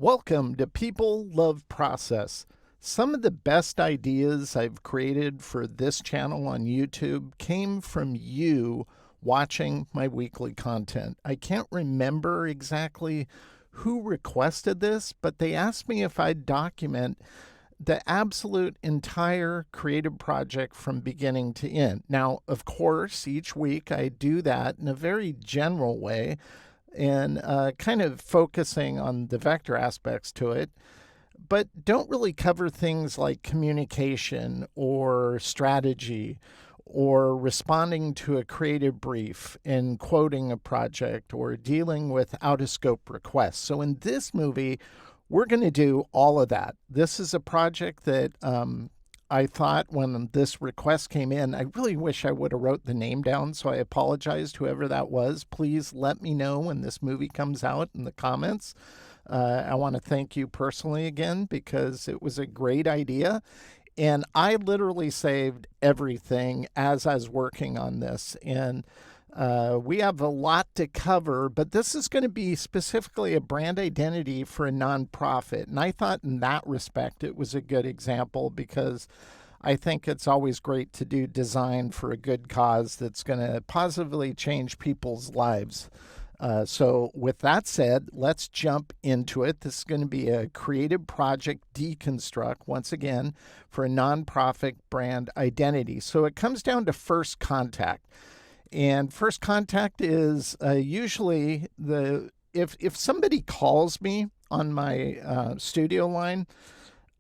Welcome to People Love Process. Some of the best ideas I've created for this channel on YouTube came from you watching my weekly content. I can't remember exactly who requested this, but they asked me if I'd document the absolute entire creative project from beginning to end. Now, of course, each week I do that in a very general way and kind of focusing on the vector aspects to it, but don't really cover things like communication or strategy or responding to a creative brief and quoting a project or dealing with out of scope requests. So in this movie, we're going to do all of that. This is a project that I thought when this request came in, I really wish I would have wrote the name down, so I apologize to whoever that was. Please let me know when this movie comes out in the comments. I want to thank you personally again because it was a great idea. And I literally saved everything as I was working on this. And we have a lot to cover, but this is going to be specifically a brand identity for a nonprofit. And I thought in that respect, it was a good example because I think it's always great to do design for a good cause that's going to positively change people's lives. So with that said, let's jump into it. This is going to be a creative project deconstruct, once again, for a nonprofit brand identity. So it comes down to first contact. And first contact is usually if somebody calls me on my studio line,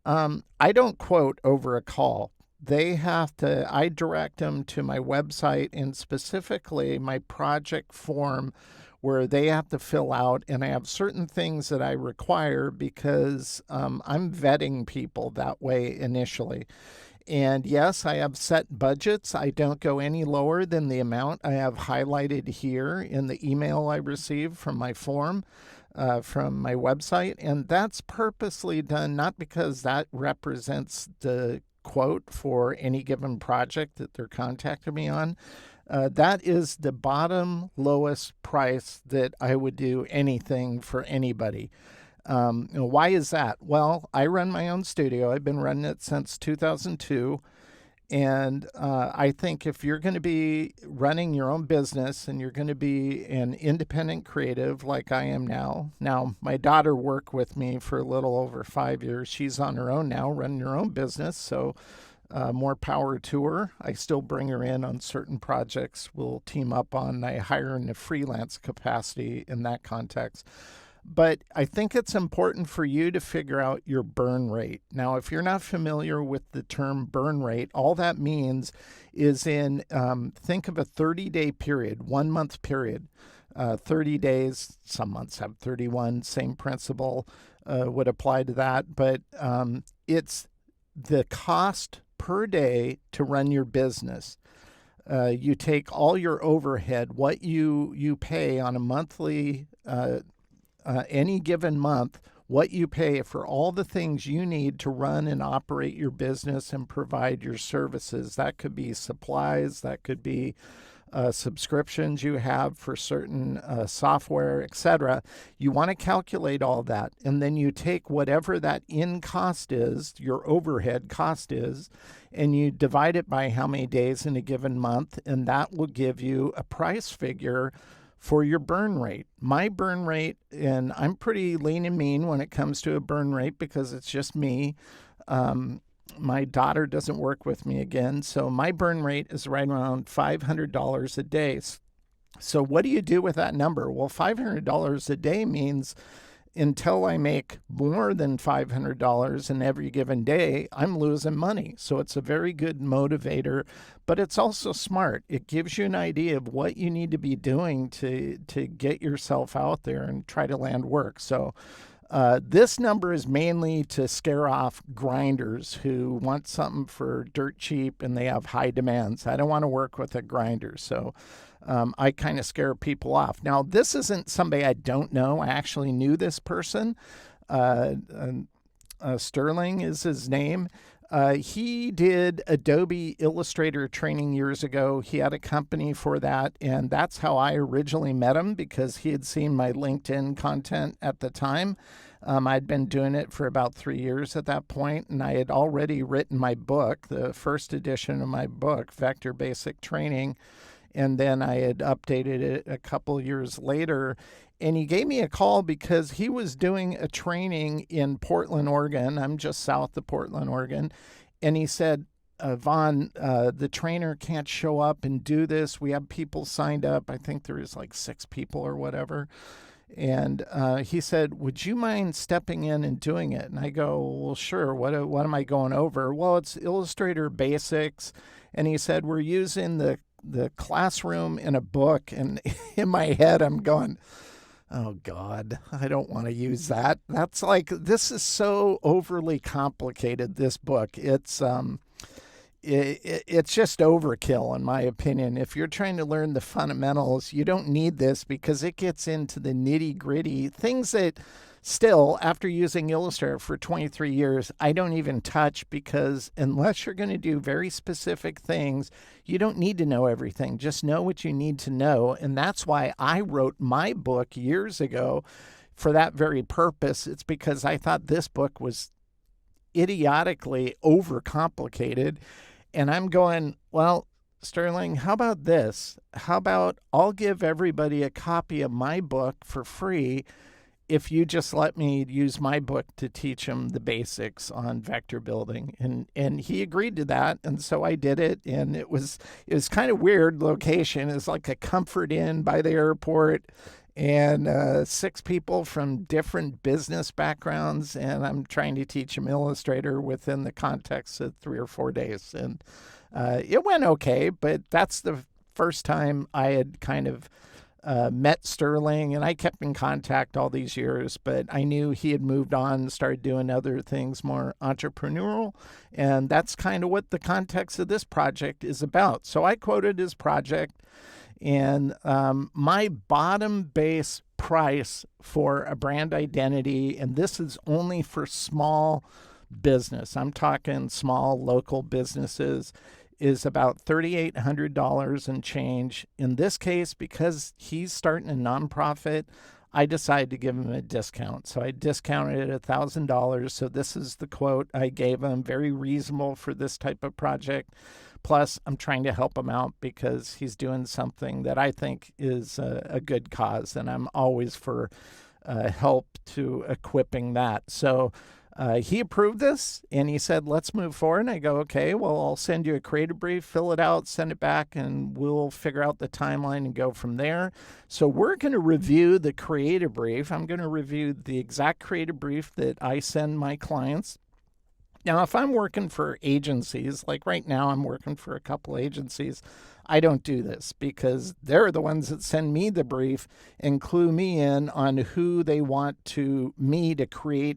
I don't quote over a call. I direct them to my website and specifically my project form where they have to fill out, and I have certain things that I require because I'm vetting people that way initially. And yes, I have set budgets. I don't go any lower than the amount I have highlighted here in the email I received from my form, from my website. And that's purposely done not because that represents the quote for any given project that they're contacting me on. That is the bottom lowest price that I would do anything for anybody. Why is that? Well, I run my own studio. I've been running it since 2002. And I think if you're going to be running your own business and you're going to be an independent creative like I am now, my daughter worked with me for a little over 5 years. She's on her own now, running her own business. So more power to her. I still bring her in on certain projects we'll team up on. I hire in a freelance capacity in that context. But I think it's important for you to figure out your burn rate. Now, if you're not familiar with the term burn rate, all that means is think of a 30-day period, 1 month period. 30 days, some months have 31, same principle would apply to that. But it's the cost per day to run your business. You take all your overhead, what you pay on a monthly any given month, what you pay for all the things you need to run and operate your business and provide your services. That could be supplies, that could be subscriptions you have for certain software, etc. You want to calculate all that, and then you take whatever that in cost is, your overhead cost is, and you divide it by how many days in a given month, and that will give you a price figure for your burn rate. My burn rate, and I'm pretty lean and mean when it comes to a burn rate because it's just me. My daughter doesn't work with me again, so my burn rate is right around $500 a day. So what do you do with that number? Well, $500 a day means until I make more than $500 in every given day, I'm losing money. So it's a very good motivator, but it's also smart. It gives you an idea of what you need to be doing to get yourself out there and try to land work. So this number is mainly to scare off grinders who want something for dirt cheap and they have high demands. I don't want to work with a grinder. So I kind of scare people off. Now, this isn't somebody I don't know. I actually knew this person. Sterling is his name. He did Adobe Illustrator training years ago. He had a company for that, and that's how I originally met him because he had seen my LinkedIn content at the time. I'd been doing it for about 3 years at that point, and I had already written my book, the first edition of my book, Vector Basic Training, and then I had updated it a couple years later. And he gave me a call because he was doing a training in Portland, Oregon. I'm just south of Portland, Oregon. And he said, Vaughn, the trainer can't show up and do this. We have people signed up. I think there is like 6 people or whatever. And he said, would you mind stepping in and doing it? And I go, well, sure. What am I going over? Well, it's Illustrator Basics. And he said, we're using the classroom in a book. And in my head, I'm going, oh God, I don't want to use that. That's like, this is so overly complicated, this book. It's just overkill, in my opinion. If you're trying to learn the fundamentals, you don't need this because it gets into the nitty gritty things that still, after using Illustrator for 23 years, I don't even touch, because unless you're going to do very specific things, you don't need to know everything. Just know what you need to know. And that's why I wrote my book years ago for that very purpose. It's because I thought this book was idiotically overcomplicated. And I'm going, well, Sterling, how about this? How about I'll give everybody a copy of my book for free if you just let me use my book to teach them the basics on vector building. And he agreed to that, and so I did it. And it was kind of weird location. It's like a Comfort Inn by the airport, and 6 people from different business backgrounds, and I'm trying to teach them Illustrator within the context of 3 or 4 days. And it went okay, but that's the first time I had kind of met Sterling, and I kept in contact all these years, but I knew he had moved on and started doing other things more entrepreneurial, and that's kind of what the context of this project is about. So I quoted his project, and my bottom base price for a brand identity, and this is only for small business, I'm talking small local businesses, is about $3,800 and change. In this case, because he's starting a nonprofit, I decided to give him a discount. So I discounted it $1,000. So this is the quote I gave him, very reasonable for this type of project. Plus, I'm trying to help him out because he's doing something that I think is a good cause, and I'm always for help to equipping that. So he approved this, and he said, let's move forward. And I go, okay, well, I'll send you a creative brief, fill it out, send it back, and we'll figure out the timeline and go from there. So we're going to review the creative brief. I'm going to review the exact creative brief that I send my clients. Now, if I'm working for agencies, like right now I'm working for a couple agencies, I don't do this because they're the ones that send me the brief and clue me in on who they want me to create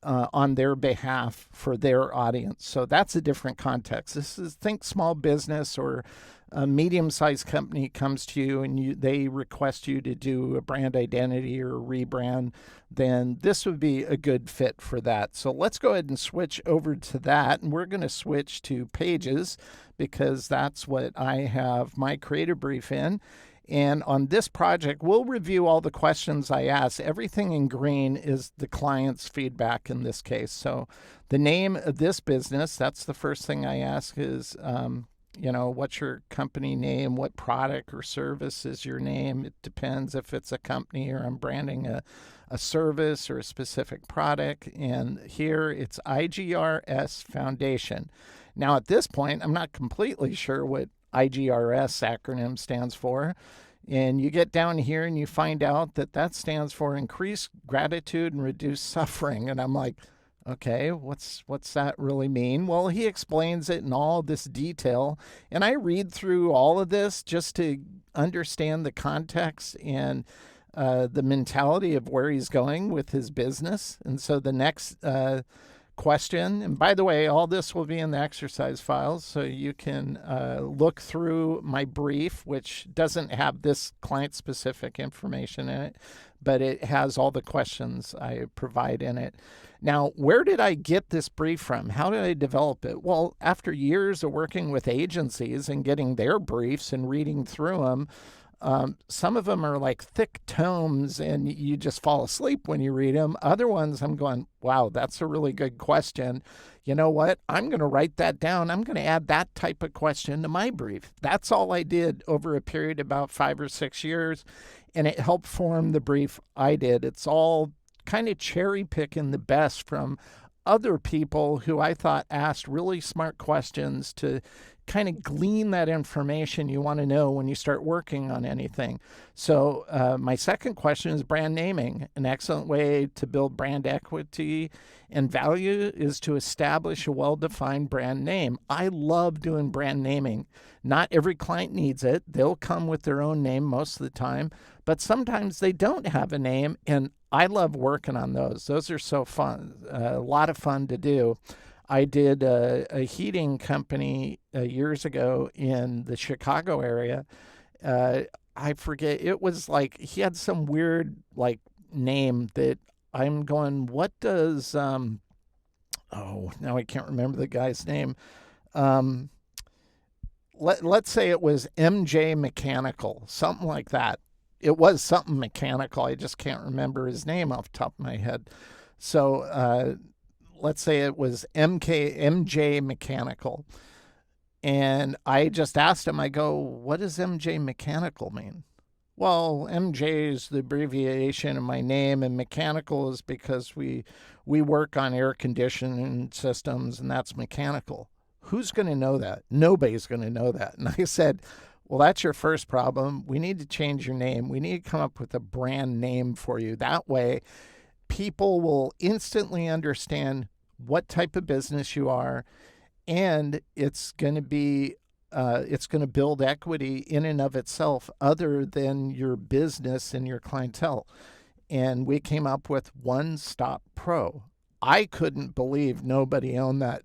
on their behalf for their audience. So that's a different context. This is, think small business or a medium-sized company comes to you and they request you to do a brand identity or a rebrand, then this would be a good fit for that. So let's go ahead and switch over to that. And we're going to switch to Pages because that's what I have my creative brief in. And on this project, we'll review all the questions I asked. Everything in green is the client's feedback in this case. So the name of this business, that's the first thing I ask is, what's your company name? What product or service is your name? It depends if it's a company or I'm branding a service or a specific product. And here it's IGRS Foundation. Now at this point, I'm not completely sure what IGRS acronym stands for. And you get down here and you find out that stands for Increase Gratitude and Reduce Suffering. And I'm like, okay, what's that really mean? Well, he explains it in all this detail. And I read through all of this just to understand the context and the mentality of where he's going with his business. And so the next question, and by the way, all this will be in the exercise files, so you can look through my brief, which doesn't have this client-specific information in it, but it has all the questions I provide in it. Now, where did I get this brief from? How did I develop it? Well, after years of working with agencies and getting their briefs and reading through them, Some of them are like thick tomes and you just fall asleep when you read them. Other ones I'm going, wow, that's a really good question. You know what? I'm going to write that down. I'm going to add that type of question to my brief. That's all I did over a period of about 5 or 6 years, and it helped form the brief I did. It's all kind of cherry picking the best from other people who I thought asked really smart questions to kind of glean that information you want to know when you start working on anything. So my second question is brand naming. An excellent way to build brand equity and value is to establish a well-defined brand name. I love doing brand naming. Not every client needs it. They'll come with their own name most of the time, but sometimes they don't have a name, and I love working on those. Those are so fun, a lot of fun to do. I did a heating company years ago in the Chicago area. I forget, it was like he had some weird like name that I'm going, what does, oh, now I can't remember the guy's name. Let's say it was MJ Mechanical, something like that. It was something mechanical. I just can't remember his name off the top of my head. So let's say it was MJ Mechanical. And I just asked him, I go, what does MJ Mechanical mean? Well, MJ is the abbreviation of my name, and mechanical is because we work on air conditioning systems, and that's mechanical. Who's going to know that? Nobody's going to know that. And I said, well, that's your first problem. We need to change your name. We need to come up with a brand name for you. That way, people will instantly understand what type of business you are, and it's going to build equity in and of itself other than your business and your clientele. And we came up with One Stop Pro. I couldn't believe nobody owned that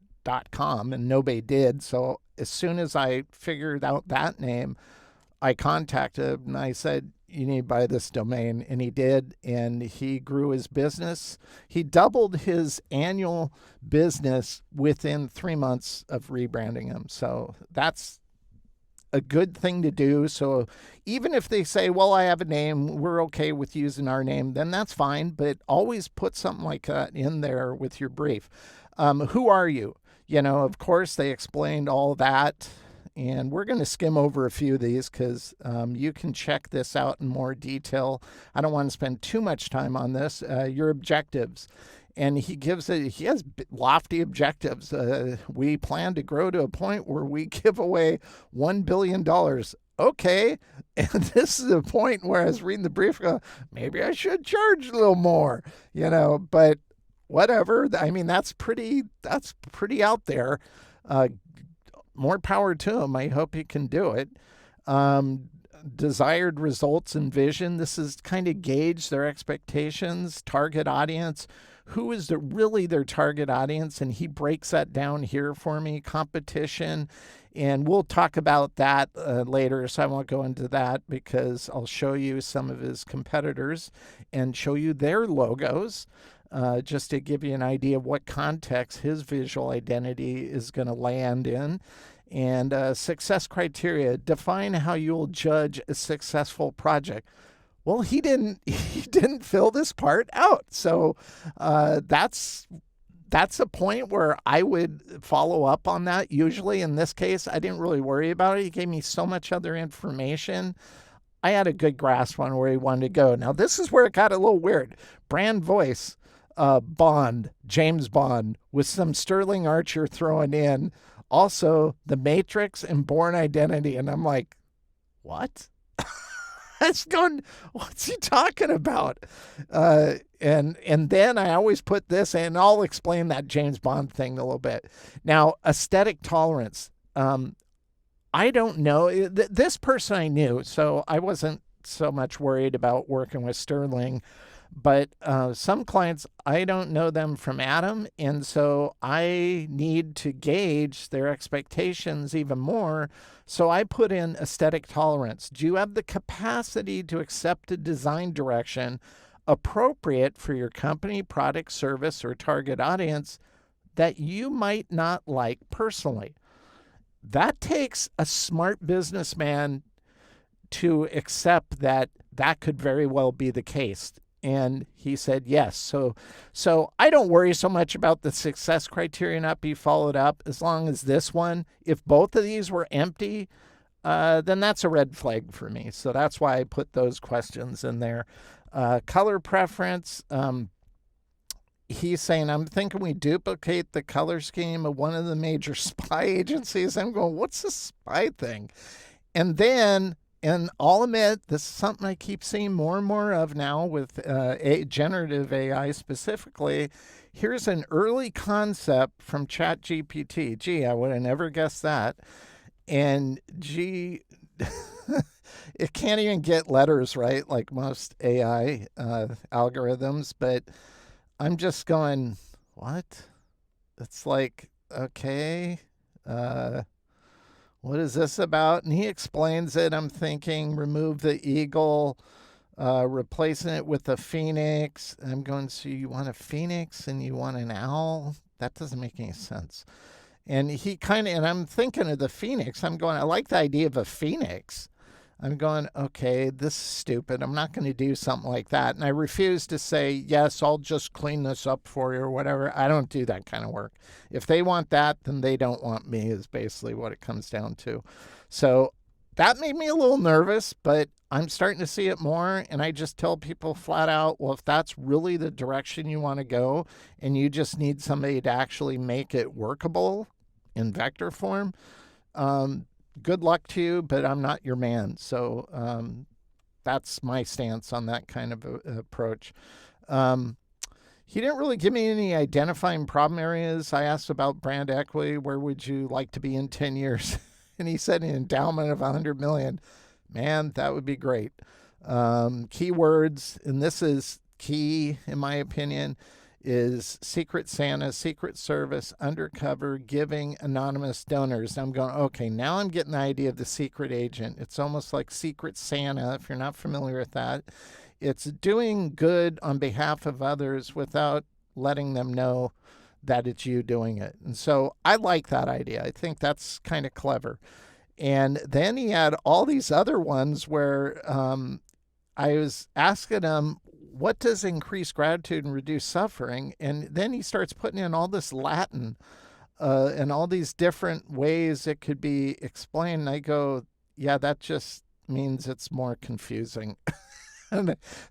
.com, and nobody did. So as soon as I figured out that name, I contacted him and I said, you need to buy this domain. And he did, and he grew his business. He doubled his annual business within 3 months of rebranding him. So that's a good thing to do. So even if they say, well, I have a name, we're okay with using our name, then that's fine. But always put something like that in there with your brief. Who are you? You know, of course, they explained all that. And we're going to skim over a few of these because you can check this out in more detail. I don't want to spend too much time on this. Your objectives. And he has lofty objectives. We plan to grow to a point where we give away $1 billion. Okay. And this is a point where I was reading the brief, maybe I should charge a little more, you know, but whatever. I mean, that's pretty out there. More power to him. I hope he can do it. Desired results and vision. This is kind of gauge their expectations, target audience. Who is really their target audience? And he breaks that down here for me. Competition. And we'll talk about that later, so I won't go into that because I'll show you some of his competitors and show you their logos. Just to give you an idea of what context his visual identity is going to land in. And success criteria. Define how you'll judge a successful project. Well, he didn't fill this part out. So that's a point where I would follow up on that. Usually in this case, I didn't really worry about it. He gave me so much other information. I had a good grasp on where he wanted to go. Now, this is where it got a little weird. Brand voice. Bond, James Bond, with some Sterling Archer thrown in. Also, The Matrix and Bourne Identity. And I'm like, what? What's he talking about? And then I always put this, and I'll explain that James Bond thing a little bit. Now, aesthetic tolerance. I don't know. This person I knew, so I wasn't so much worried about working with Sterling. But some clients, I don't know them from Adam, and so I need to gauge their expectations even more. So I put in aesthetic tolerance. Do you have the capacity to accept a design direction appropriate for your company, product, service, or target audience that you might not like personally? That takes a smart businessman to accept that that could very well be the case. And he said yes. So I don't worry so much about the success criteria not be followed up, as long as this one, if both of these were empty, then that's a red flag for me. So that's why I put those questions in there. Color preference. He's saying, I'm thinking we duplicate the color scheme of one of the major spy agencies. I'm going, what's the spy thing? And then, and I'll admit, this is something I keep seeing more and more of now with generative AI specifically. Here's an early concept from ChatGPT. Gee, I would have never guessed that. And gee, it can't even get letters right like most AI algorithms, but I'm just going, what? It's like, okay, what is this about? And he explains it. I'm thinking, remove the eagle, replacing it with a phoenix. I'm going, so you want a phoenix and you want an owl? That doesn't make any sense. And he kind of, and I'm thinking of the phoenix. I'm going, I like the idea of a phoenix. I'm going, okay, this is stupid. I'm not going to do something like that. And I refuse to say, yes, I'll just clean this up for you or whatever. I don't do that kind of work. If they want that, then they don't want me, is basically what it comes down to. So that made me a little nervous, but I'm starting to see it more. And I just tell people flat out, well, if that's really the direction you want to go and you just need somebody to actually make it workable in vector form, good luck to you, but I'm not your man. So that's my stance on that kind of approach. He didn't really give me any identifying problem areas. I asked about brand equity. Where would you like to be in 10 years? And he said an endowment of 100 million. Man, that would be great. Keywords, and this is key in my opinion, is Secret Santa, Secret Service, undercover, giving, anonymous donors. I'm going, okay, now I'm getting the idea of the secret agent. It's almost like Secret Santa, if you're not familiar with that. It's doing good on behalf of others without letting them know that it's you doing it. And so I like that idea. I think that's kind of clever. And then he had all these other ones where I was asking him, what does increase gratitude and reduce suffering? And then he starts putting in all this Latin and all these different ways it could be explained. And I go, yeah, that just means it's more confusing.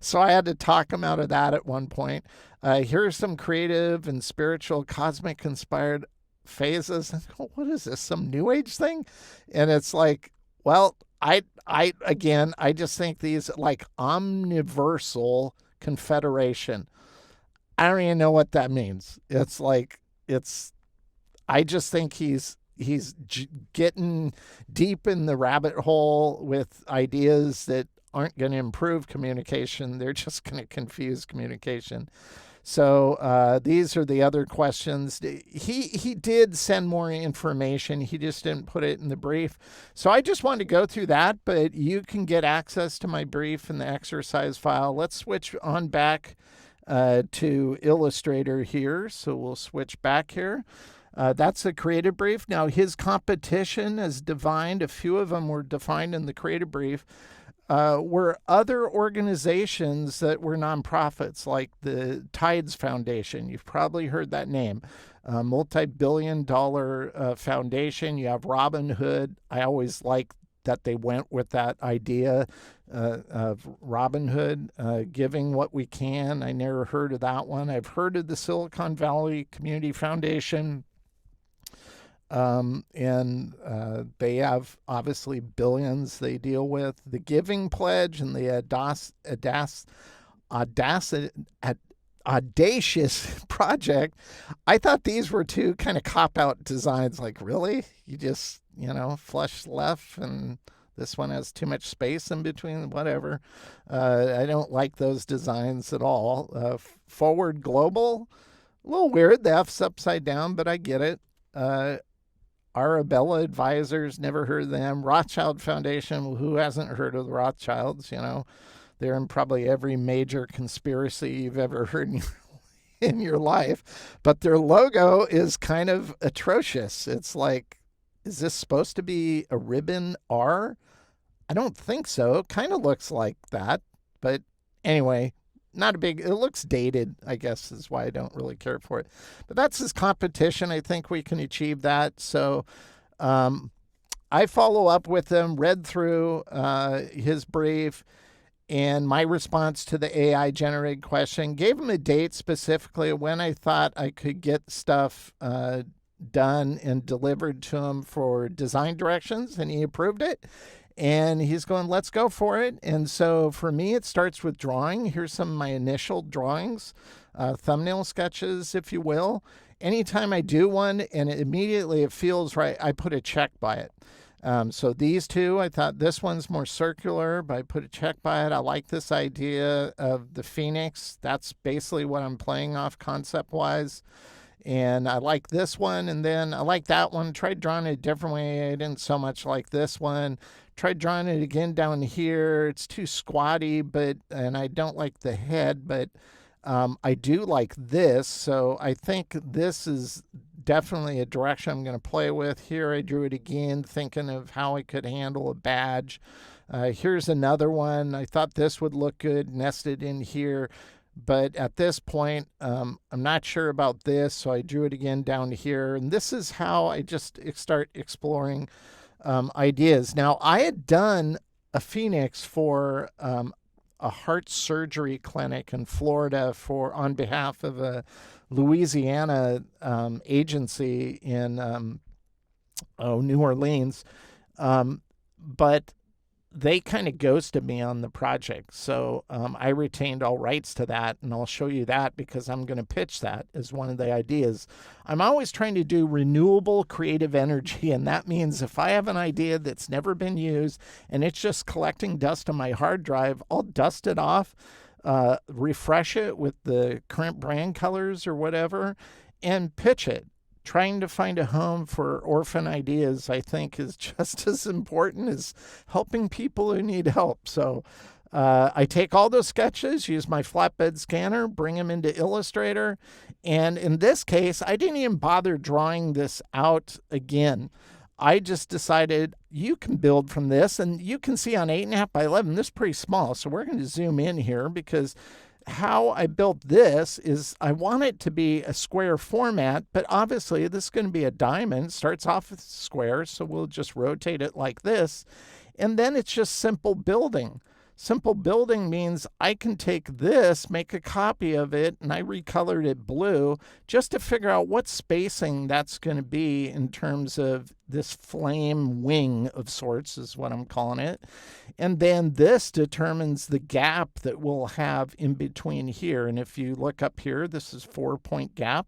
So I had to talk him out of that at one point. Here are some creative and spiritual, cosmic inspired phases. And I go, what is this, some new age thing? And it's like, well, I just think these like omniversal confederation. I don't even know what that means. It's like, I just think he's getting deep in the rabbit hole with ideas that aren't going to improve communication. They're just going to confuse communication. So these are the other questions. He did send more information. He just didn't put it in the brief. So I just wanted to go through that, but you can get access to my brief in the exercise file. Let's switch on back to Illustrator here. So we'll switch back here. That's a creative brief. Now his competition is defined. A few of them were defined in the creative brief. Were other organizations that were nonprofits, like the Tides Foundation. You've probably heard that name. Multi-billion-dollar foundation. You have Robin Hood. I always like that they went with that idea of Robin Hood, giving what we can. I never heard of that one. I've heard of the Silicon Valley Community Foundation. And they have obviously billions they deal with. The Giving Pledge and the Audacious Project. I thought these were two kind of cop-out designs. Like, really? You just, flush left and this one has too much space in between, whatever. I don't like those designs at all. Forward Global, a little weird. The F's upside down, but I get it. Arabella Advisors, never heard of them. Rothschild Foundation, who hasn't heard of the Rothschilds? They're in probably every major conspiracy you've ever heard in your life. But their logo is kind of atrocious. It's like, is this supposed to be a ribbon R? I don't think so. It kind of looks like that. But anyway, not a big, it looks dated, I guess, is why I don't really care for it. But that's his competition. I think we can achieve that. So I follow up with him, read through his brief and my response to the AI generated question, gave him a date specifically when I thought I could get stuff done and delivered to him for design directions, and he approved it. And he's going, let's go for it. And so for me, it starts with drawing. Here's some of my initial drawings, thumbnail sketches, if you will. Anytime I do one and immediately it feels right, I put a check by it. So these two, I thought this one's more circular, but I put a check by it. I like this idea of the Phoenix. That's basically what I'm playing off concept-wise. And I like this one, and then I like that one. Tried drawing it a different way. I didn't so much like this one. Tried drawing it again down here. It's too squatty, and I don't like the head, but I do like this. So I think this is definitely a direction I'm going to play with. Here I drew it again, thinking of how I could handle a badge. Here's another one. I thought this would look good nested in here. But at this point, I'm not sure about this, so I drew it again down here. And this is how I just start exploring ideas. Now, I had done a Phoenix for a heart surgery clinic in Florida on behalf of a Louisiana agency in New Orleans. But they kind of ghosted me on the project. So I retained all rights to that, and I'll show you that because I'm going to pitch that as one of the ideas. I'm always trying to do renewable creative energy, and that means if I have an idea that's never been used and it's just collecting dust on my hard drive, I'll dust it off, refresh it with the current brand colors or whatever, and pitch it. Trying to find a home for orphan ideas, I think, is just as important as helping people who need help. So I take all those sketches, use my flatbed scanner, bring them into Illustrator. And in this case, I didn't even bother drawing this out again. I just decided you can build from this. And you can see on 8.5 by 11, this is pretty small. So we're going to zoom in here because how I built this is I want it to be a square format, but obviously this is going to be a diamond. It starts off with square, so we'll just rotate it like this. And then it's just simple building. Simple building means I can take this, make a copy of it, and I recolored it blue just to figure out what spacing that's going to be in terms of this flame wing of sorts is what I'm calling it. And then this determines the gap that we'll have in between here. And if you look up here, this is 4-point gap.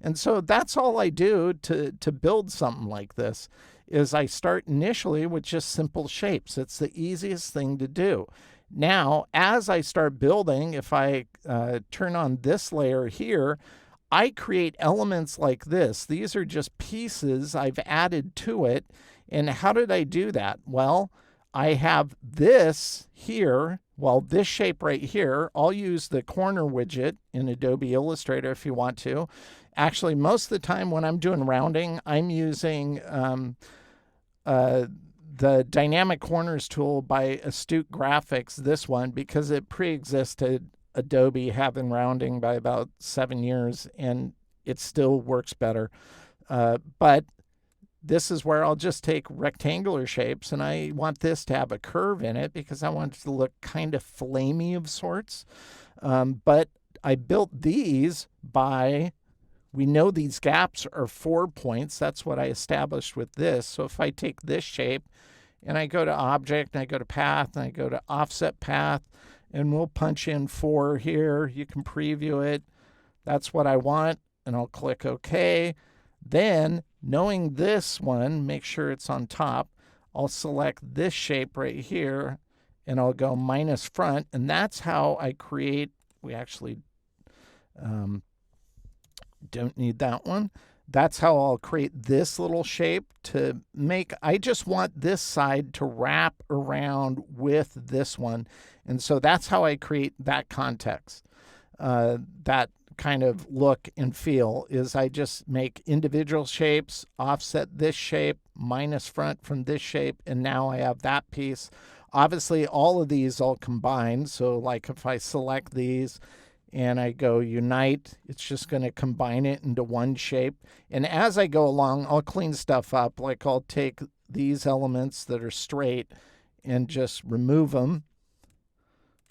And so that's all I do to build something like this. Is I start initially with just simple shapes. It's the easiest thing to do. Now, as I start building, if I turn on this layer here, I create elements like this. These are just pieces I've added to it. And how did I do that? Well, I have this here. Well, this shape right here, I'll use the corner widget in Adobe Illustrator if you want to. Actually, most of the time when I'm doing rounding, I'm using the Dynamic Corners tool by Astute Graphics, this one, because it pre-existed Adobe having rounding by about 7 years, and it still works better. But this is where I'll just take rectangular shapes, and I want this to have a curve in it because I want it to look kind of flamey of sorts. But I built these by... We know these gaps are 4 points. That's what I established with this. So if I take this shape and I go to Object and I go to Path and I go to Offset Path and we'll punch in 4 here. You can preview it. That's what I want. And I'll click OK. Then, knowing this one, make sure it's on top, I'll select this shape right here and I'll go minus front. And that's how I create, we actually... don't need that one. That's how I'll create this little shape to make, I just want this side to wrap around with this one. And so that's how I create that context. That kind of look and feel is I just make individual shapes, offset this shape, minus front from this shape, and now I have that piece. Obviously, all of these all combine. So like if I select these and I go unite, it's just going to combine it into one shape. And as I go along, I'll clean stuff up. Like I'll take these elements that are straight and just remove them.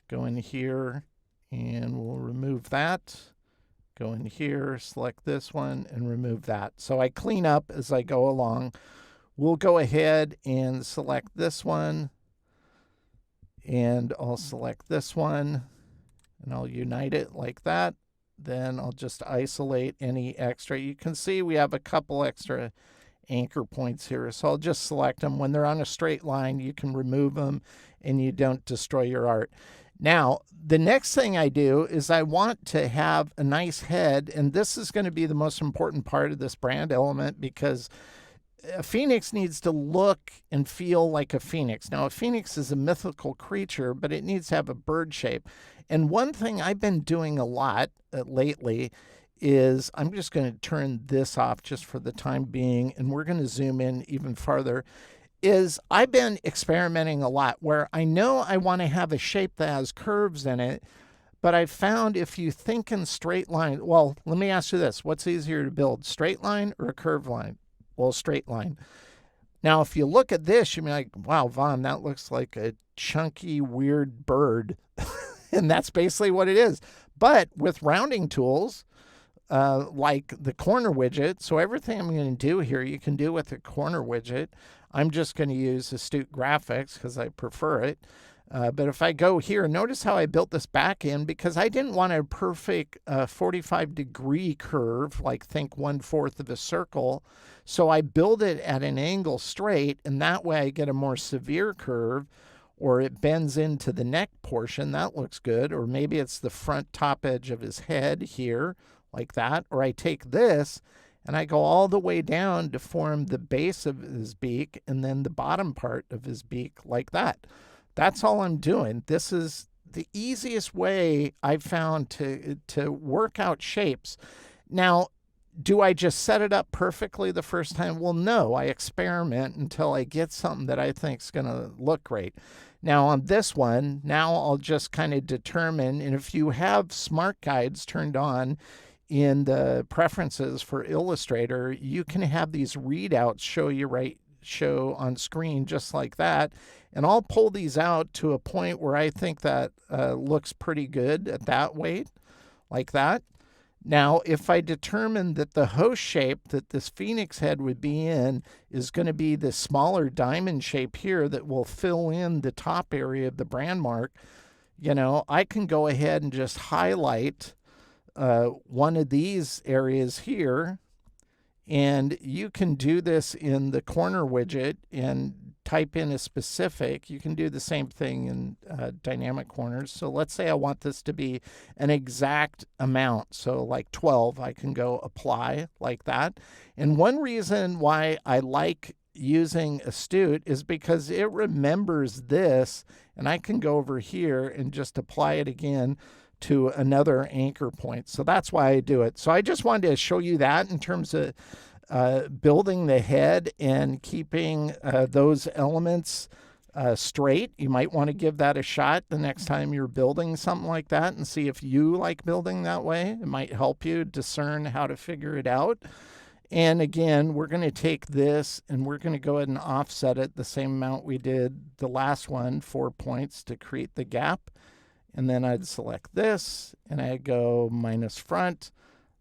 Go in here and we'll remove that. Go in here, select this one and remove that. So I clean up as I go along. We'll go ahead and select this one, and I'll select this one and I'll unite it like that. Then I'll just isolate any extra. You can see we have a couple extra anchor points here. So I'll just select them. When they're on a straight line, you can remove them and you don't destroy your art. Now, the next thing I do is I want to have a nice head, and this is going to be the most important part of this brand element, because a phoenix needs to look and feel like a phoenix. Now, a phoenix is a mythical creature, but it needs to have a bird shape. And one thing I've been doing a lot lately is, I'm just going to turn this off just for the time being, and we're going to zoom in even farther, is I've been experimenting a lot where I know I want to have a shape that has curves in it, but I found if you think in straight line, well, let me ask you this. What's easier to build, straight line or a curved line? Well, straight line. Now, if you look at this, you'll be like, wow, Vaughn, that looks like a chunky, weird bird. And that's basically what it is. But with rounding tools, like the corner widget, so everything I'm going to do here, you can do with the corner widget. I'm just going to use Astute Graphics because I prefer it. But if I go here, notice how I built this back in, because I didn't want a perfect 45-degree curve, like think 1/4 of a circle. So I build it at an angle straight, and that way I get a more severe curve, or it bends into the neck portion. That looks good. Or maybe it's the front top edge of his head here, like that. Or I take this and I go all the way down to form the base of his beak and then the bottom part of his beak like that. That's all I'm doing. This is the easiest way I've found to work out shapes. Now, do I just set it up perfectly the first time? Well, no, I experiment until I get something that I think is going to look great. Now on this one, now I'll just kind of determine, and if you have smart guides turned on in the preferences for Illustrator, you can have these readouts show on screen just like that. And I'll pull these out to a point where I think that looks pretty good at that weight, like that. Now, if I determine that the host shape that this phoenix head would be in is going to be the smaller diamond shape here that will fill in the top area of the brand mark, I can go ahead and just highlight one of these areas here. And you can do this in the corner widget and type in a specific. You can do the same thing in dynamic corners. So let's say I want this to be an exact amount. So like 12, I can go apply like that. And one reason why I like using Astute is because it remembers this, and I can go over here and just apply it again to another anchor point. So that's why I do it. So I just wanted to show you that in terms of building the head and keeping those elements straight. You might want to give that a shot the next time you're building something like that and see if you like building that way. It might help you discern how to figure it out. And again, we're going to take this and we're going to go ahead and offset it the same amount we did the last one, 4 points to create the gap. And then I'd select this and I go minus front.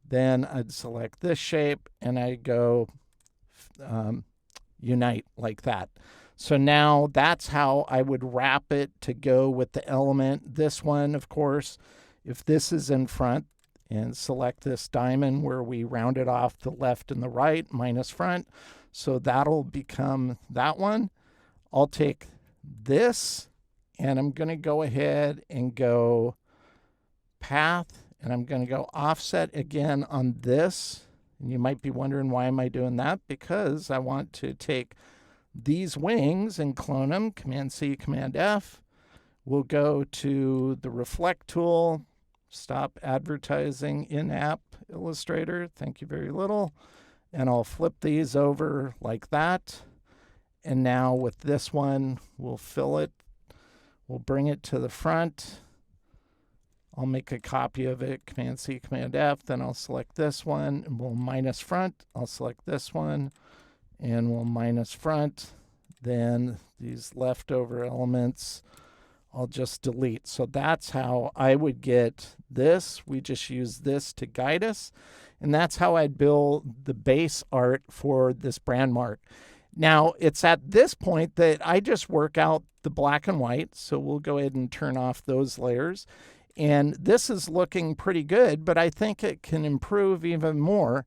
Then I'd select this shape and I go unite like that. So now that's how I would wrap it to go with the element. This one, of course, if this is in front, and select this diamond where we rounded off the left and the right, minus front. So that'll become that one. I'll take this and I'm going to go ahead and go path, and I'm going to go offset again on this. And you might be wondering, why am I doing that? Because I want to take these wings and clone them. Command C, Command F. We'll go to the reflect tool, stop advertising in-app Illustrator. Thank you very little. And I'll flip these over like that. And now with this one, we'll fill it. We'll bring it to the front. I'll make a copy of it, Command C, Command F, then I'll select this one, and we'll minus front. I'll select this one, and we'll minus front. Then these leftover elements, I'll just delete. So that's how I would get this. We just use this to guide us. And that's how I'd build the base art for this brand mark. Now, it's at this point that I just work out the black and white. So we'll go ahead and turn off those layers. And this is looking pretty good, but I think it can improve even more.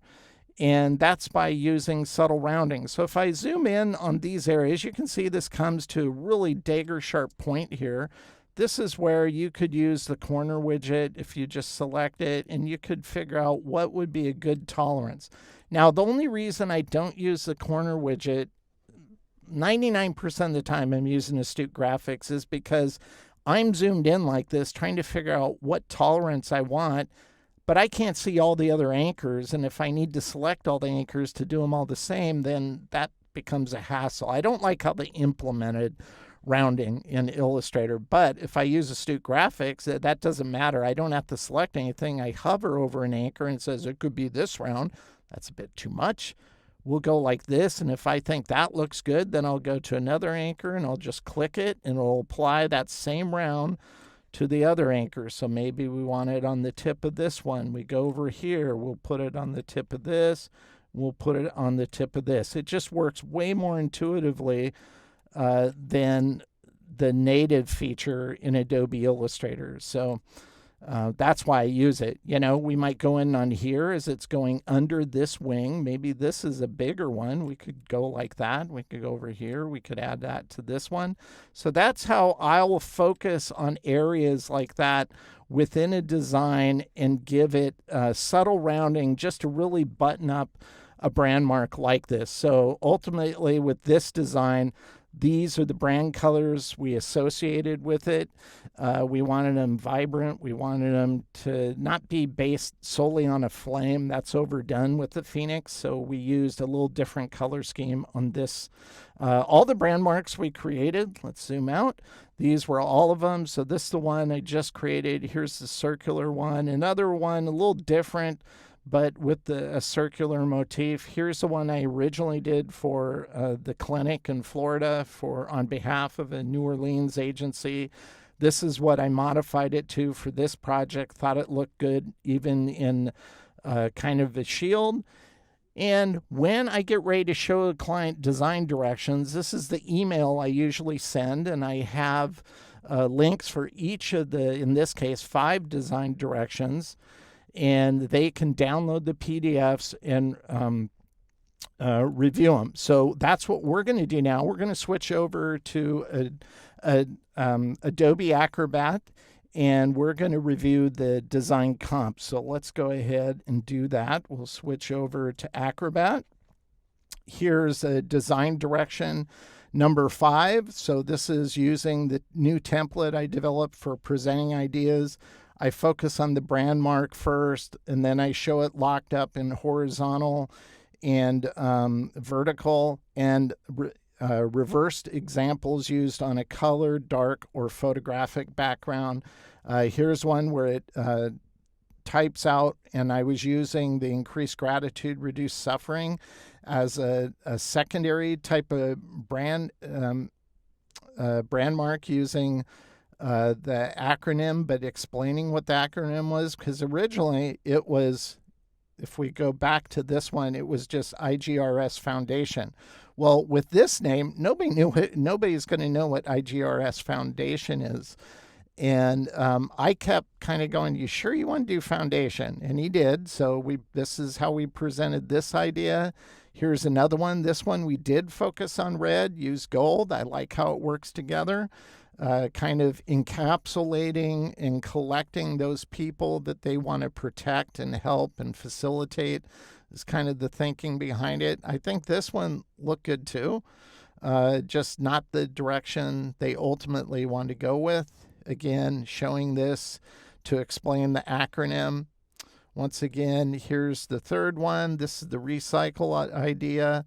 And that's by using subtle rounding. So if I zoom in on these areas, you can see this comes to a really dagger sharp point here. This is where you could use the corner widget if you just select it, and you could figure out what would be a good tolerance. Now, the only reason I don't use the corner widget, 99% of the time I'm using Astute Graphics, is because I'm zoomed in like this, trying to figure out what tolerance I want, but I can't see all the other anchors. And if I need to select all the anchors to do them all the same, then that becomes a hassle. I don't like how they implemented rounding in Illustrator, but if I use Astute Graphics, that doesn't matter. I don't have to select anything. I hover over an anchor and it says it could be this round. That's a bit too much. We'll go like this, and if I think that looks good, then I'll go to another anchor and I'll just click it, and it'll apply that same round to the other anchor. So maybe we want it on the tip of this one. We go over here, we'll put it on the tip of this, we'll put it on the tip of this. It just works way more intuitively than the native feature in Adobe Illustrator. So that's why I use it. You know, we might go in on here as it's going under this wing. Maybe this is a bigger one. We could go like that. We could go over here. We could add that to this one. So that's how I'll focus on areas like that within a design and give it subtle rounding just to really button up a brand mark like this. So ultimately with this design, these are the brand colors we associated with it. We wanted them vibrant. We wanted them to not be based solely on a flame. That's overdone with the Phoenix. So we used a little different color scheme on this. All the brand marks we created, let's zoom out. These were all of them. So this is the one I just created. Here's the circular one. Another one, a little different, but with a circular motif. Here's the one I originally did for the clinic in Florida on behalf of a New Orleans agency. This is what I modified it to for this project. Thought it looked good even in kind of a shield. And when I get ready to show a client design directions, this is the email I usually send, and I have links for each of the, in this case, 5 design directions. And they can download the PDFs and review them. So that's what we're going to do now. We're going to switch over to Adobe Acrobat, and we're going to review the design comp. So let's go ahead and do that. We'll switch over to Acrobat. Here's a design direction number 5. So this is using the new template I developed for presenting ideas. I focus on the brand mark first, and then I show it locked up in horizontal and vertical, and reversed examples used on a color, dark, or photographic background. Here's one where it types out, and I was using the increased gratitude, reduced suffering as a secondary type of brand mark using the acronym, but explaining what the acronym was, because originally it was, if we go back to this one, it was just IGRS Foundation. Well, with this name, nobody's going to know what IGRS Foundation is. And I kept kind of going, you sure you want to do foundation? And he did. So this is how we presented this idea. Here's another one. This one we did focus on red, use gold. I like how it works together. Kind of encapsulating and collecting those people that they want to protect and help and facilitate is kind of the thinking behind it. I think this one looked good too, just not the direction they ultimately want to go with. Again, showing this to explain the acronym. Once again, here's the third one. This is the recycle idea.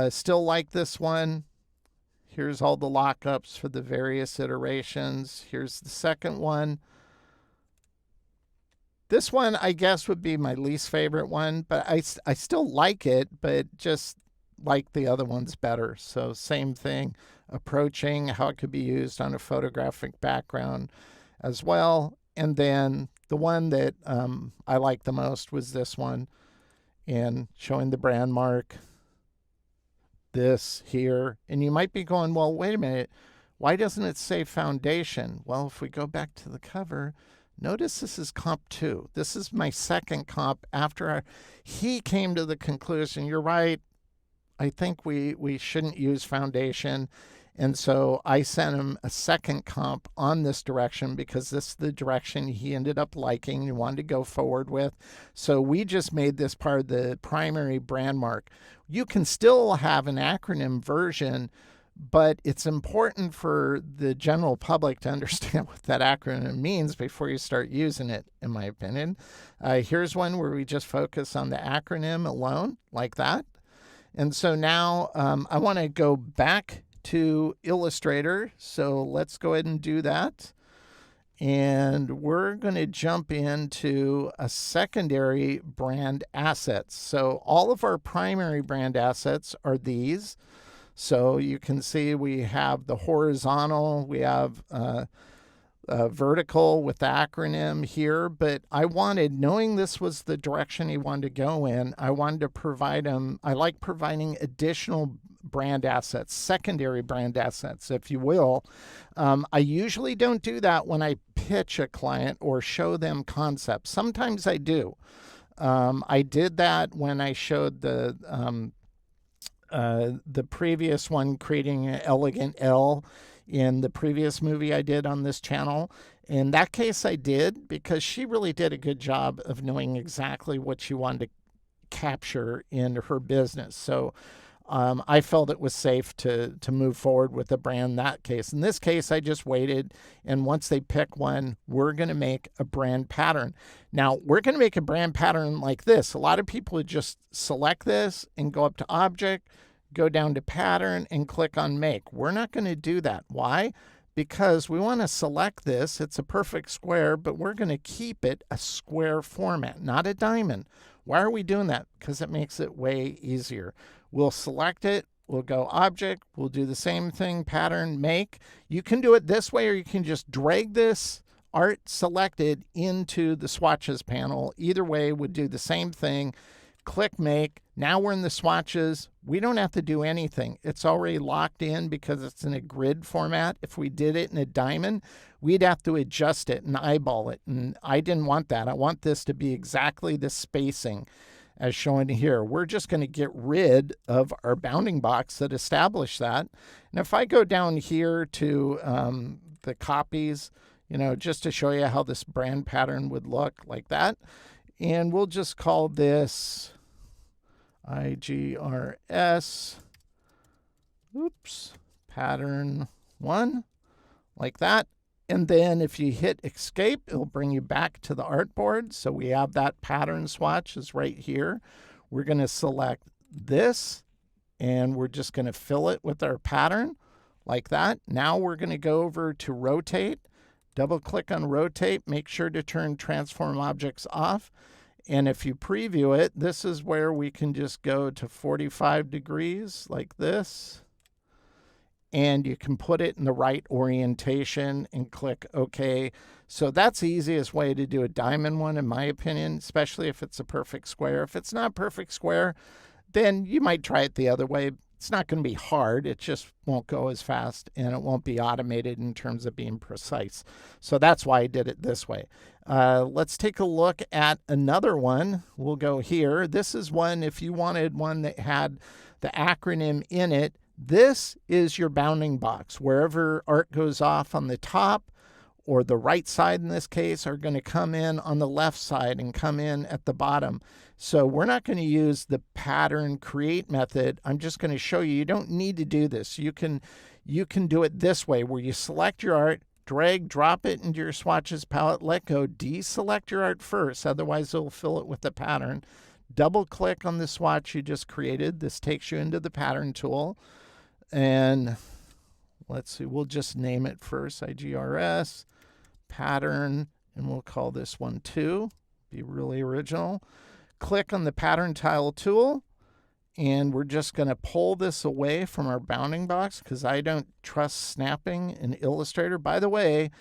Still like this one. Here's all the lockups for the various iterations. Here's the second one. This one, I guess, would be my least favorite one, but I still like it, but just like the other ones better. So same thing, approaching how it could be used on a photographic background as well. And then the one that I liked the most was this one, and showing the brand mark, this here. And you might be going, well, wait a minute, why doesn't it say foundation? Well, if we go back to the cover, notice this is comp 2. This is my second comp after he came to the conclusion, you're right, I think we shouldn't use foundation. And so I sent him a second comp on this direction because this is the direction he ended up liking and wanted to go forward with. So we just made this part of the primary brand mark. You can still have an acronym version, but it's important for the general public to understand what that acronym means before you start using it, in my opinion. Here's one where we just focus on the acronym alone, like that. And so now I want to go back to Illustrator. So let's go ahead and do that. And we're going to jump into a secondary brand assets. So all of our primary brand assets are these. So you can see we have the horizontal, we have vertical with the acronym here, but I wanted, knowing this was the direction he wanted to go in, I wanted to provide him, I like providing additional brand assets, secondary brand assets, if you will. I usually don't do that when I pitch a client or show them concepts. Sometimes I do. I did that when I showed the previous one, creating an elegant L, in the previous movie I did on this channel. In that case, I did, because she really did a good job of knowing exactly what she wanted to capture in her business. So I felt it was safe to move forward with the brand in that case. In this case, I just waited, and once they pick one, we're going to make a brand pattern. Now, we're going to make a brand pattern like this. A lot of people would just select this and go up to Object, go down to Pattern, and click on Make. We're not going to do that. Why? Because we want to select this. It's a perfect square, but we're going to keep it a square format, not a diamond. Why are we doing that? Because it makes it way easier. We'll select it, we'll go Object, we'll do the same thing, Pattern, Make. You can do it this way, or you can just drag this art selected into the swatches panel. Either way would do the same thing. Click Make. Now we're in the swatches. We don't have to do anything. It's already locked in because it's in a grid format. If we did it in a diamond, we'd have to adjust it and eyeball it. And I didn't want that. I want this to be exactly the spacing as shown here. We're just going to get rid of our bounding box that established that. And if I go down here to the copies, just to show you how this brand pattern would look like that. And we'll just call this IGRS, pattern 1, like that. And then if you hit escape, it'll bring you back to the artboard. So we have that pattern swatch is right here. We're going to select this, and we're just going to fill it with our pattern like that. Now we're going to go over to rotate, double click on rotate, make sure to turn transform objects off. And if you preview it, this is where we can just go to 45 degrees like this. And you can put it in the right orientation and click OK. So that's the easiest way to do a diamond one, in my opinion, especially if it's a perfect square. If it's not perfect square, then you might try it the other way. It's not going to be hard. It just won't go as fast, and it won't be automated in terms of being precise. So that's why I did it this way. Let's take a look at another one. We'll go here. This is one, if you wanted one that had the acronym in it, this is your bounding box. Wherever art goes off on the top, or the right side in this case, are going to come in on the left side and come in at the bottom. So we're not going to use the pattern create method. I'm just going to show you, you don't need to do this. You can do it this way, where you select your art, drag, drop it into your swatches palette, let go, deselect your art first, otherwise it'll fill it with the pattern. Double click on the swatch you just created. This takes you into the pattern tool. And let's see, we'll just name it first, IGRS, pattern, and we'll call this one 2. Be really original. Click on the pattern tile tool, and we're just going to pull this away from our bounding box because I don't trust snapping in Illustrator. By the way,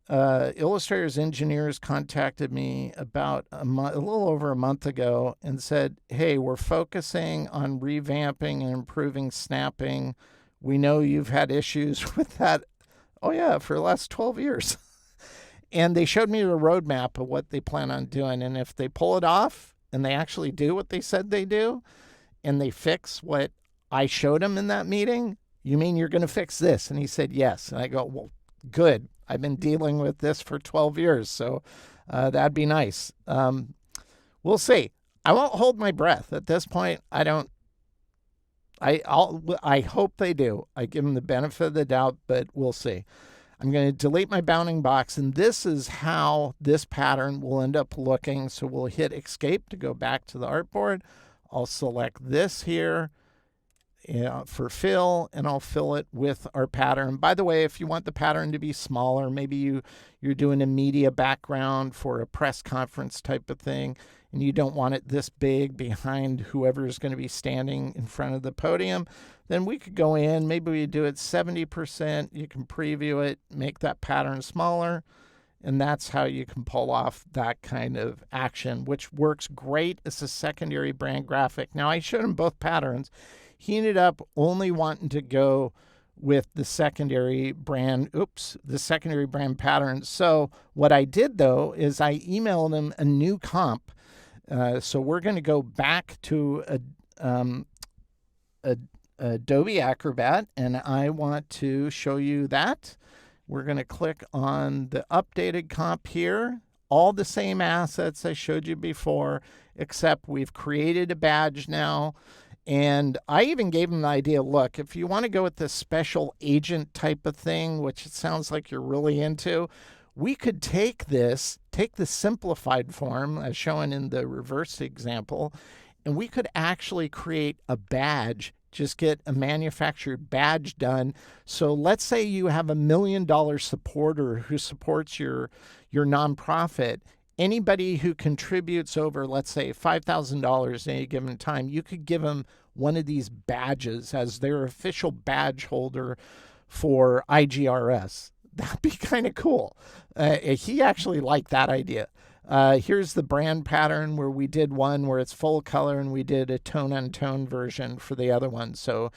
Illustrator's engineers contacted me about a little over a month ago and said, hey, we're focusing on revamping and improving snapping. We know you've had issues with that. Oh, yeah, for the last 12 years. And they showed me a roadmap of what they plan on doing. And if they pull it off and they actually do what they said they do, and they fix what I showed them in that meeting, you mean you're going to fix this? And he said, yes. And I go, well, good. I've been dealing with this for 12 years, so that'd be nice. We'll see. I won't hold my breath. At this point, I hope they do. I give them the benefit of the doubt, but we'll see. I'm going to delete my bounding box, and this is how this pattern will end up looking. So we'll hit Escape to go back to the artboard. I'll select this here for fill, and I'll fill it with our pattern. By the way, if you want the pattern to be smaller, maybe you're doing a media background for a press conference type of thing, and you don't want it this big behind whoever is going to be standing in front of the podium, then we could go in, maybe we do it 70%, you can preview it, make that pattern smaller, and that's how you can pull off that kind of action, which works great as a secondary brand graphic. Now, I showed him both patterns. He ended up only wanting to go with the secondary brand, the secondary brand pattern. So what I did, though, is I emailed him a new comp. So we're going to go back to Adobe Acrobat, and I want to show you that. We're going to click on the updated comp here. All the same assets I showed you before, except we've created a badge now. And I even gave him the idea, look, if you want to go with this special agent type of thing, which it sounds like you're really into, we could take the simplified form as shown in the reverse example, and we could actually create a badge, just get a manufactured badge done. So let's say you have $1 million supporter who supports your nonprofit. Anybody who contributes over, let's say, $5,000 at any given time, you could give them one of these badges as their official badge holder for IGRS. That'd be kind of cool. He actually liked that idea. Here's the brand pattern where we did one where it's full color, and we did a tone-on-tone version for the other one. So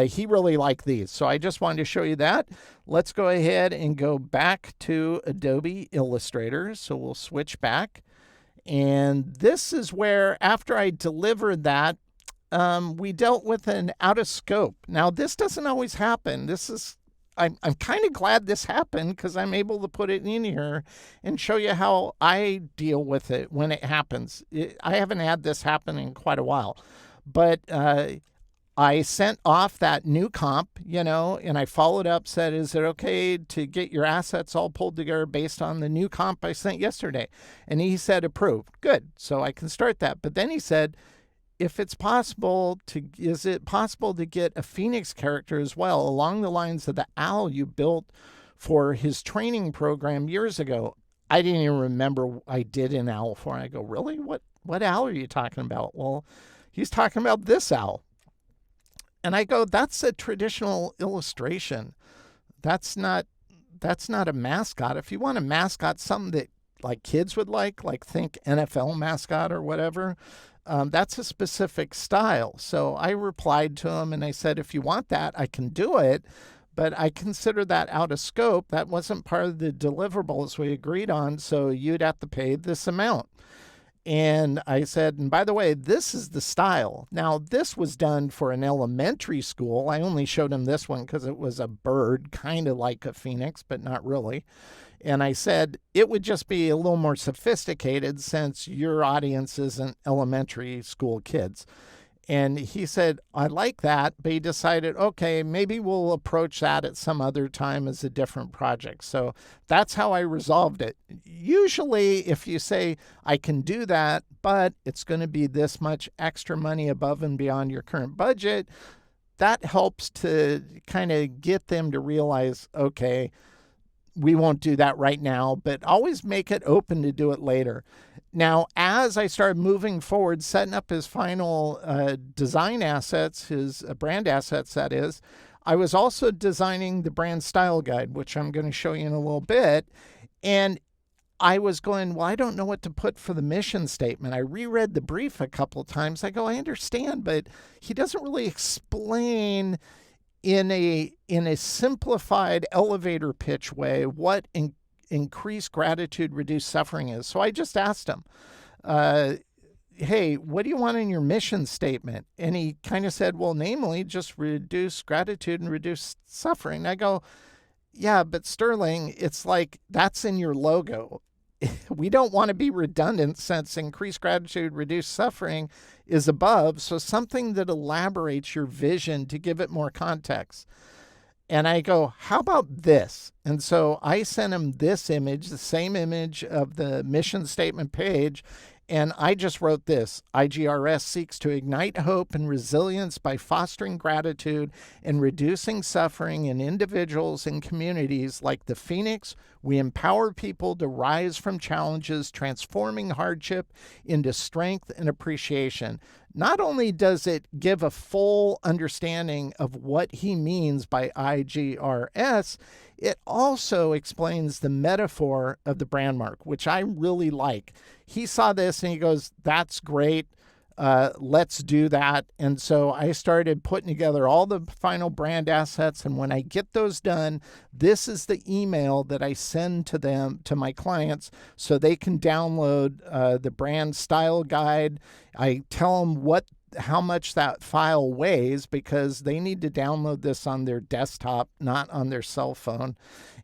he really liked these. So I just wanted to show you that. Let's go ahead and go back to Adobe Illustrator. So we'll switch back. And this is where, after I delivered that, we dealt with an out of scope. Now, this doesn't always happen. I'm kind of glad this happened because I'm able to put it in here and show you how I deal with it when it happens. I haven't had this happen in quite a while, but I sent off that new comp, and I followed up, said, is it okay to get your assets all pulled together based on the new comp I sent yesterday? And he said, approved. Good. So I can start that. But then he said, is it possible to get a Phoenix character as well, along the lines of the owl you built for his training program years ago? I didn't even remember I did an owl for him. I go, really? What owl are you talking about? Well, he's talking about this owl. And I go, that's a traditional illustration. That's not a mascot. If you want a mascot, something that like kids would like think NFL mascot or whatever, that's a specific style. So I replied to him and I said, if you want that, I can do it, but I consider that out of scope. That wasn't part of the deliverables we agreed on, so you'd have to pay this amount. And I said, and by the way, this is the style. Now, this was done for an elementary school. I only showed him this one because it was a bird, kind of like a phoenix, but not really. And I said, it would just be a little more sophisticated since your audience isn't elementary school kids. And he said, I like that, but he decided, okay, maybe we'll approach that at some other time as a different project. So that's how I resolved it. Usually, if you say, I can do that, but it's going to be this much extra money above and beyond your current budget, that helps to kind of get them to realize, okay, we won't do that right now, but always make it open to do it later. Now, as I started moving forward, setting up his final design assets, his brand assets, that is, I was also designing the brand style guide, which I'm going to show you in a little bit. And I was going, well, I don't know what to put for the mission statement. I reread the brief a couple of times. I go, I understand, but he doesn't really explain in a simplified elevator pitch way what increased gratitude, reduced suffering is. So I just asked him, hey, what do you want in your mission statement? And he kind of said, well, namely, just reduce gratitude and reduce suffering. I go, yeah, but Sterling, it's like that's in your logo. We don't want to be redundant since increased gratitude, reduced suffering is above. So something that elaborates your vision to give it more context. And I go, how about this? And so I sent him this image, the same image of the mission statement page. And I just wrote this: IGRS seeks to ignite hope and resilience by fostering gratitude and reducing suffering in individuals and communities like the Phoenix. We empower people to rise from challenges, transforming hardship into strength and appreciation. Not only does it give a full understanding of what he means by IGRS, it also explains the metaphor of the brand mark, which I really like. He saw this and he goes, that's great. Let's do that. And so I started putting together all the final brand assets. And when I get those done, this is the email that I send to them, to my clients, so they can download the brand style guide. I tell them how much that file weighs, because they need to download this on their desktop, not on their cell phone.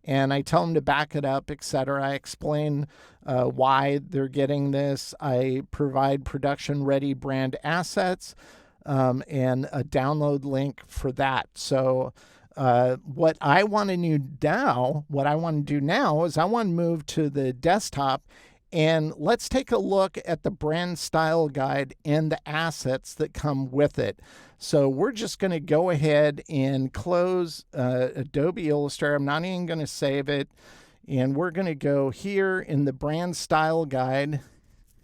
And I tell them to back it up, etc. I explain why they're getting this. I provide production-ready brand assets and a download link for that. So what I want to do now is I want to move to the desktop. And let's take a look at the brand style guide and the assets that come with it. So we're just going to go ahead and close Adobe Illustrator. I'm not even going to save it. And we're going to go here in the brand style guide.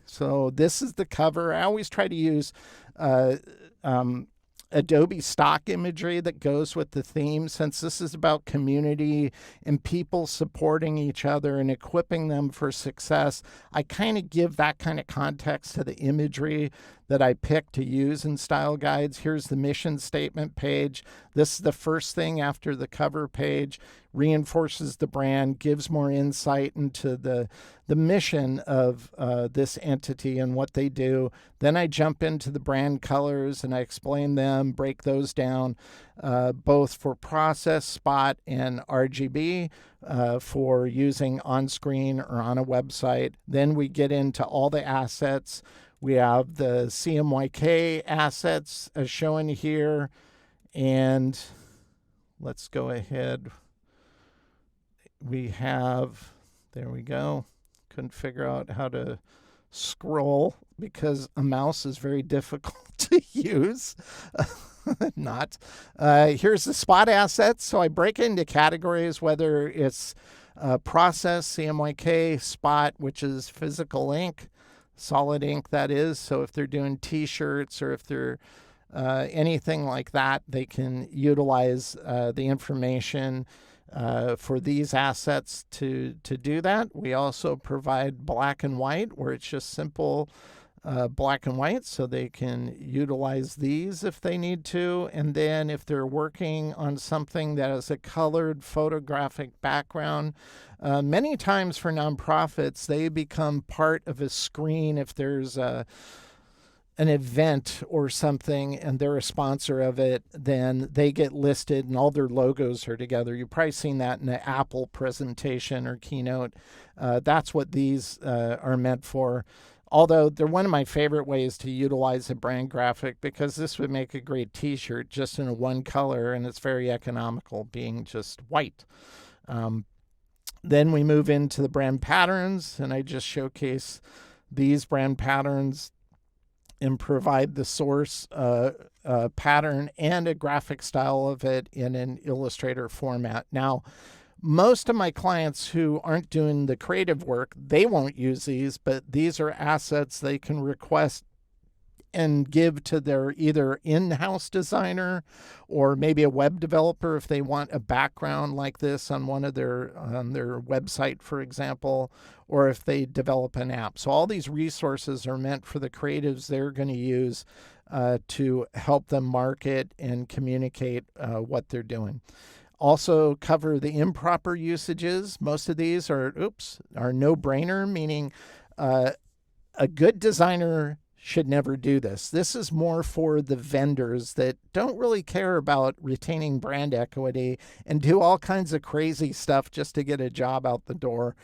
So this is the cover. I always try to use Adobe stock imagery that goes with the theme, since this is about community and people supporting each other and equipping them for success. I kind of give that kind of context to the imagery that I pick to use in style guides. Here's the mission statement page. This is the first thing after the cover page. Reinforces the brand, gives more insight into the mission of this entity and what they do. Then I jump into the brand colors and I explain them, break those down, both for process, spot, and RGB for using on screen or on a website. Then we get into all the assets. We have the CMYK assets as shown here. And let's go ahead. We have, there we go. Couldn't figure out how to scroll because a mouse is very difficult to use. Not. Here's the spot assets. So I break into categories, whether it's process, CMYK, spot, which is physical ink, solid ink, that is. So if they're doing t-shirts or if they're anything like that, they can utilize the information for these assets to do that. We also provide black and white, where it's just simple black and white, so they can utilize these if they need to. And then if they're working on something that has a colored photographic background, many times for nonprofits, they become part of a screen if there's an event or something and they're a sponsor of it, then they get listed and all their logos are together. You've probably seen that in an Apple presentation or keynote. That's what these are meant for. Although they're one of my favorite ways to utilize a brand graphic, because this would make a great t-shirt just in a one color, and it's very economical being just white. Then we move into the brand patterns, and I just showcase these brand patterns. and provide the source pattern and a graphic style of it in an Illustrator format. Now, most of my clients who aren't doing the creative work, they won't use these, but these are assets they can request and give to their either in-house designer or maybe a web developer if they want a background like this on one of their on their website, for example, or if they develop an app. So all these resources are meant for the creatives they're going to use to help them market and communicate what they're doing. Also cover the improper usages. Most of these are no-brainer, meaning a good designer should never do this. This is more for the vendors that don't really care about retaining brand equity and do all kinds of crazy stuff just to get a job out the door.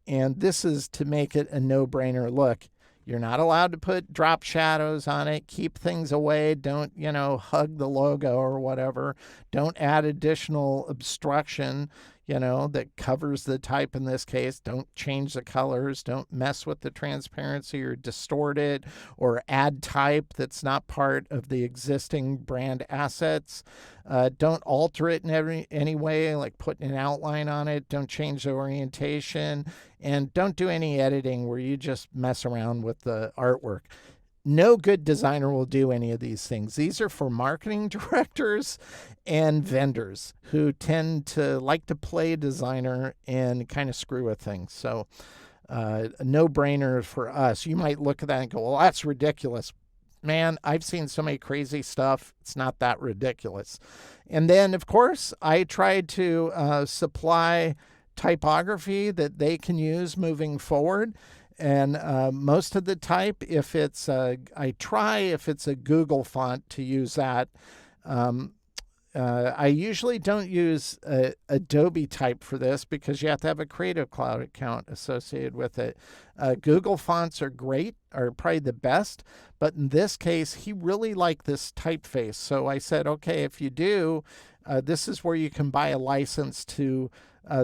And this is to make it a no-brainer. Look, you're not allowed to put drop shadows on it. Keep things away. Don't, hug the logo or whatever. Don't add additional obstruction, that covers the type in this case. Don't change the colors. Don't mess with the transparency or distort it or add type that's not part of the existing brand assets. Don't alter it in any way, like putting an outline on it. Don't change the orientation. And don't do any editing where you just mess around with the artwork. No good designer will do any of these things. These are for marketing directors and vendors who tend to like to play designer and kind of screw with things. So a no-brainer for us. You might look at that and go, well, that's ridiculous. Man, I've seen so many crazy stuff. It's not that ridiculous. And then, of course, I tried to supply typography that they can use moving forward. And most of the type, if it's if it's a Google font to use that. I usually don't use Adobe type for this because you have to have a Creative Cloud account associated with it. Google fonts are great, are probably the best, but in this case, he really liked this typeface. So I said, okay, if you do, this is where you can buy a license to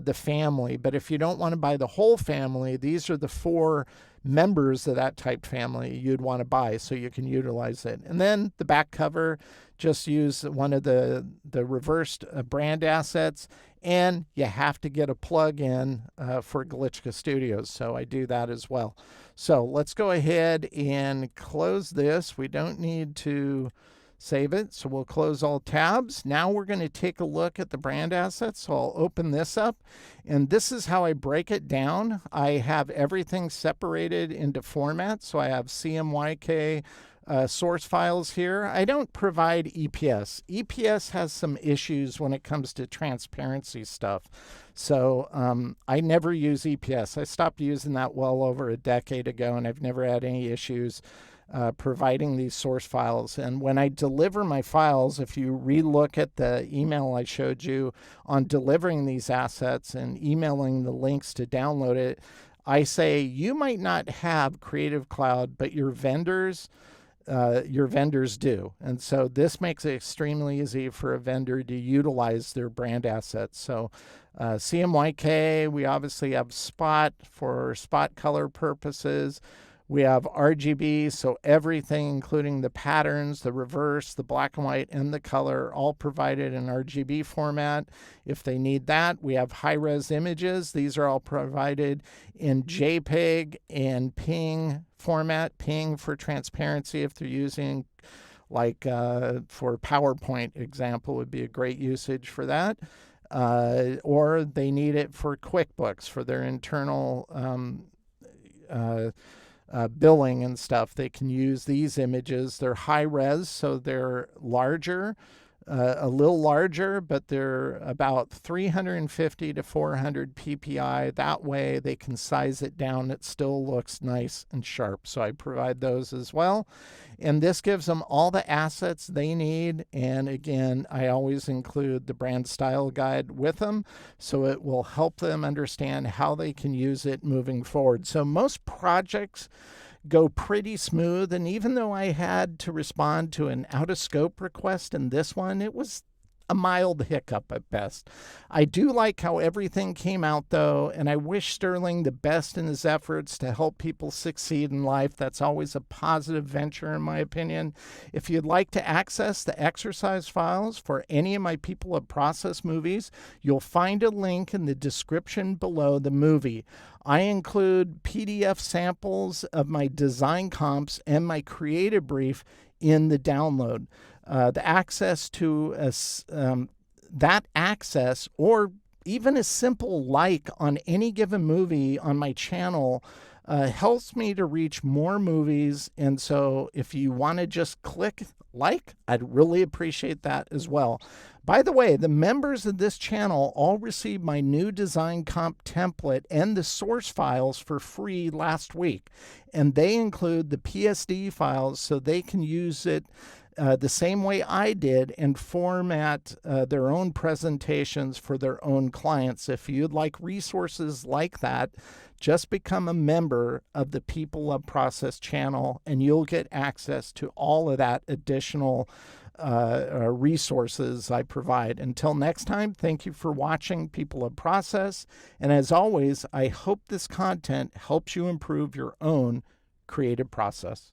the family. But if you don't want to buy the whole family, these are the 4 members of that type family you'd want to buy so you can utilize it. And then the back cover, just use one of the reversed brand assets, and you have to get a plug-in for Glitchka Studios. So I do that as well. So let's go ahead and close this. We don't need to save it. So we'll close all tabs. Now we're going to take a look at the brand assets. So I'll open this up, and this is how I break it down. I have everything separated into formats. So I have CMYK source files here. I don't provide EPS. EPS has some issues when it comes to transparency stuff. So I never use EPS. I stopped using that well over a decade ago, and I've never had any issues providing these source files. And when I deliver my files, if you relook at the email I showed you on delivering these assets and emailing the links to download it, I say you might not have Creative Cloud, but your vendors do. And so this makes it extremely easy for a vendor to utilize their brand assets. So CMYK, we obviously have Spot for spot color purposes. We have RGB, so everything, including the patterns, the reverse, the black and white, and the color, all provided in RGB format if they need that. We have high-res images. These are all provided in JPEG and PNG format. PNG for transparency if they're using, like for PowerPoint example, would be a great usage for that. Or they need it for QuickBooks, for their internal billing and stuff. They can use these images. They're high res, so they're larger, a little larger, but they're about 350 to 400 ppi. That way they can size it down. It still looks nice and sharp. So I provide those as well. And this gives them all the assets they need. And again, I always include the brand style guide with them, so it will help them understand how they can use it moving forward. So most projects go pretty smooth. And even though I had to respond to an out of scope request in this one, it was a mild hiccup at best. I do like how everything came out, though, and I wish Sterling the best in his efforts to help people succeed in life. That's always a positive venture, in my opinion. If you'd like to access the exercise files for any of my People of Process movies, you'll find a link in the description below the movie. I include PDF samples of my design comps and my creative brief in the download. The access to that access, or even a simple like on any given movie on my channel, helps me to reach more movies. And so if you want to just click like, I'd really appreciate that as well. By the way, the members of this channel all received my new design comp template and the source files for free last week. And they include the PSD files so they can use it the same way I did and format their own presentations for their own clients. If you'd like resources like that, just become a member of the People of Process channel and you'll get access to all of that additional resources I provide. Until next time, thank you for watching People of Process. And as always, I hope this content helps you improve your own creative process.